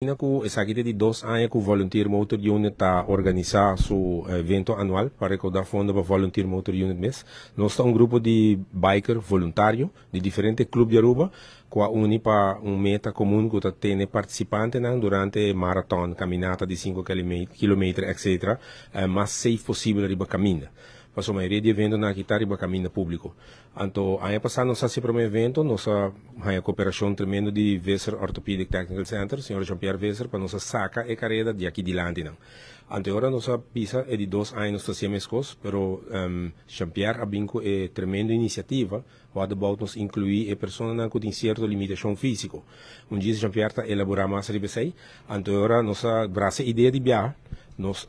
Que essa aqui de 2 anos que o Volunteer Motor Unit está organizar seu evento anual para recaudar fundo para Volunteer Motor Unit mesmo. Nós temos grupo de biker voluntário de diferentes clubes de Aruba que une para meta comum que tem participantes durante maratona, caminhada de 5 km, etc. Mais safe possível riba caminha. Para a maioria de eventos na guitarra e caminho público. Então, ano passado nós fizemos um evento, nossa cooperação tremenda de Weser Orthopedic Technical Center, senhor Jean-Pierre Weser, para nossa saca e carreira de aqui de Lante. Ante agora nossa pisa é de 2 anos nós fazemos coisas, pero Jean-Pierre abinco é tremenda iniciativa, onde nos incluir a pessoa que tem certa limitação física. Dia Jean-Pierre está elaborando mais sobre isso, ante agora nossa braça ideia de viajar, nós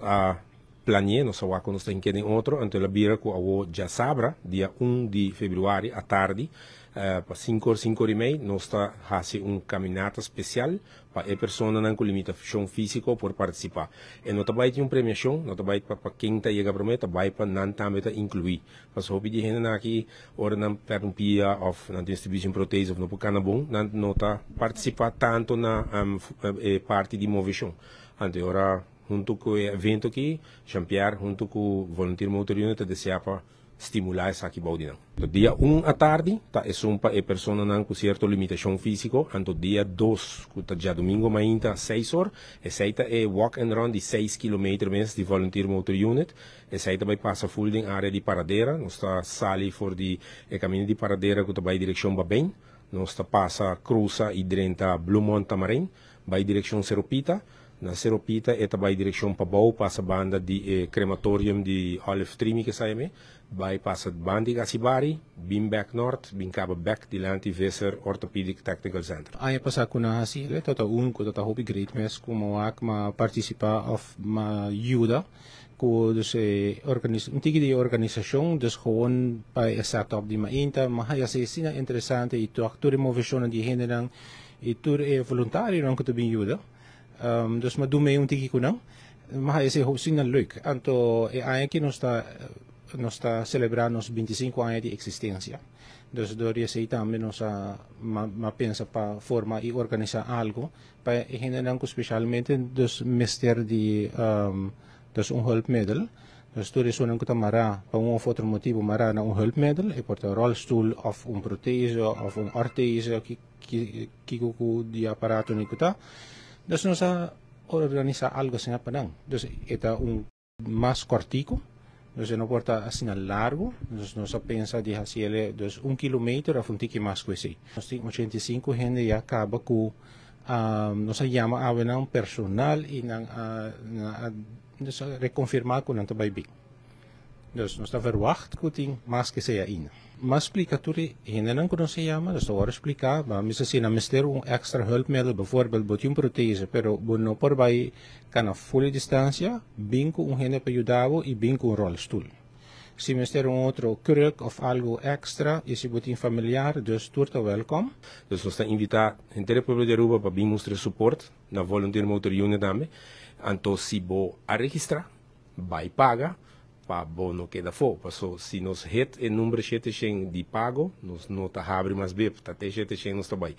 planeé, nós vamos ter em outro, então a bira que eu já sabra, dia 1 de fevereiro à tarde, para 5 e meia, nós está fazendo caminhada especial para a pessoa com limitação física por participar. E nós também temos premiação, nós também para quem está chegando para mim, também para não também incluir. Para se houve gente aqui, ora não terapia ou na distribuição proteína, não porque não bom, não está participar tanto na parte de movição. Então ora junto com o evento aqui, Jean-Pierre, junto com o Volunteer Motor Unit, deseja estimular essa aqui baudina. No dia 1 à tarde, tá é só para a pessoa com certa limitação física, no dia 2, que está já domingo, ainda 6 horas, essa é walk and run de 6 km mesmo de Volunteer Motor Unit, essa vai passar full em área de paradeira, nós está sali for de caminho de paradeira que vai direção para bem, nós está passa cruza e drenta Blue Mont Tamarim, vai direção Seropita. Na Seropita é também direção para Bau, passa banda de crematorium de Olive Tree, que sai vai passa banda de Gasibari, bim back north, bim caba back dilante Weser Orthopedic Technical Center. Aí passar com a Hasile, tota único, tota hobby great mes como ma participar of ma ajuda com dus um tipo de organização, dus gewoon bij een setup die maar inta, maar ja se sina interessante e tu actore movição de generang e tu voluntário não que tu bem ajuda. Dus maar doe mee een tiki kunang. Maar hij is heel zin leuk. Anto eigenlijk nos está celebrando os 25 anos de existência. Dus door je sei também nos ma pensa para formar e organizar algo para generar especialmente dos mister de dus un hulpmiddel. Dus door is zo'n kutamara, para um outro motivo mara na hulpmiddel, e porta rolstoel of prothese of orthese que de aparato ni kuta. Dus nós organizar algo assim apanang. Dus eta mais cortico. Dus não porta assim largo. Dus nós pensa de hacer dus 1 kilometer of tiki mais que assim. Nós temos 85 gente já acaba com nós chama a personal e dus reconfirmar com não vai bem. Dus nós está verwacht que tem mais que seja in. Mas explicatori hindi lang kung se llama, dus ahora explicar, misa sinamister extra hulpmiddel, bijvoorbeeld een prothese, pero bueno por bij kan a full distancia, bem com gente para ayudar e bem com rolstoel. Se mister outro kruk of algo extra, e se botin familiar, dus turta welkom. Dus nós está invitar gente do povo de Aruba para vir mostrar suporte na Volunteer Motor Unit também. Então se bo a registrar, vai paga. Pa bono queda fo, paso si nos het en número 7 de pago, nos nota abre mais bem, até 7 nos trabalho.